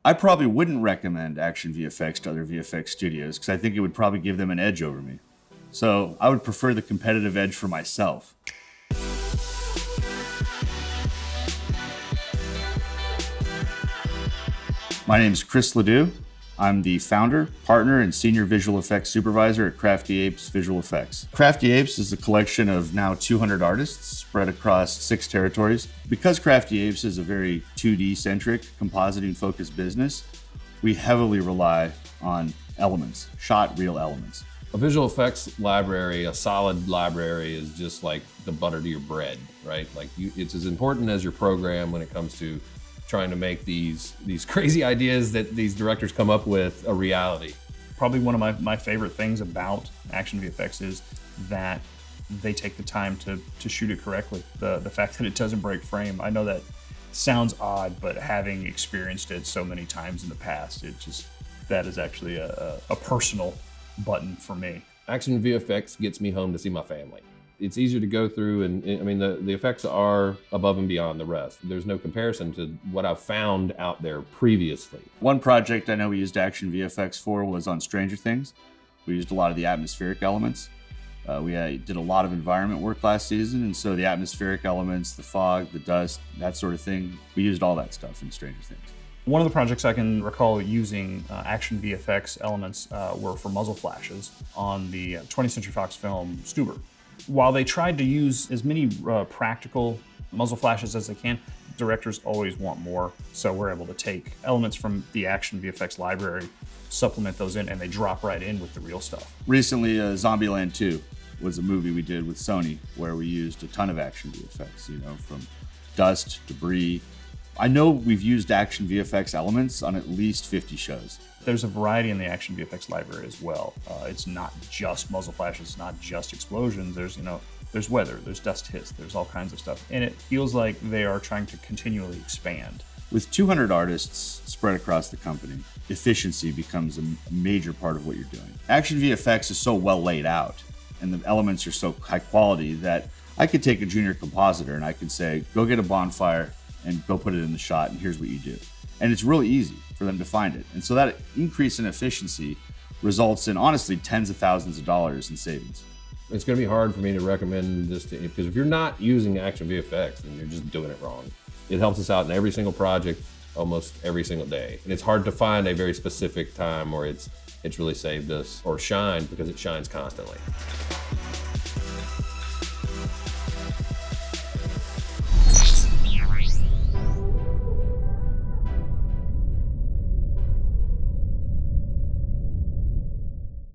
I probably wouldn't recommend ActionVFX to other VFX studios because I think it would probably give them an edge over me. So I would prefer the competitive edge for myself. My name is Chris LEDOUX. I'm the founder, partner, and senior visual effects supervisor at Crafty Apes Visual Effects. Crafty Apes is a collection of now 200 artists spread across 6 territories. Because Crafty Apes is a very 2D-centric, compositing-focused business, we heavily rely on elements, shot real elements. A visual effects library, a solid library, is just like the butter to your bread, right? Like it's as important as your program when it comes to trying to make these crazy ideas that these directors come up with a reality. Probably one of my favorite things about ActionVFX is that they take the time to shoot it correctly. The fact that it doesn't break frame. I know that sounds odd, but having experienced it so many times in the past, that is actually a personal button for me. ActionVFX gets me home to see my family. It's easier to go through, and I mean, the effects are above and beyond the rest. There's no comparison to what I've found out there previously. One project I know we used ActionVFX for was on Stranger Things. We used a lot of the atmospheric elements. We did a lot of environment work last season, and so the atmospheric elements, the fog, the dust, that sort of thing, we used all that stuff in Stranger Things. One of the projects I can recall using ActionVFX elements were for muzzle flashes on the 20th Century Fox film STUBER. While they tried to use as many practical muzzle flashes as they can, directors always want more. So we're able to take elements from the ActionVFX library, supplement those in, and they drop right in with the real stuff. Recently, Zombieland 2 was a movie we did with Sony where we used a ton of ActionVFX, from dust, debris. I know we've used ActionVFX elements on at least 50 shows. There's a variety in the ActionVFX library as well. It's not just muzzle flashes, it's not just explosions. There's weather, there's dust hits, there's all kinds of stuff. And it feels like they are trying to continually expand. With 200 artists spread across the company, efficiency becomes a major part of what you're doing. ActionVFX is so well laid out and the elements are so high quality that I could take a junior compositor and I could say, go get a bonfire and go put it in the shot and here's what you do. And it's really easy for them to find it. And so that increase in efficiency results in, honestly, tens of thousands of dollars in savings. It's going to be hard for me to recommend this to you because if you're not using ActionVFX, then you're just doing it wrong. It helps us out in every single project, almost every single day. And it's hard to find a very specific time where it's really saved us or shined because it shines constantly.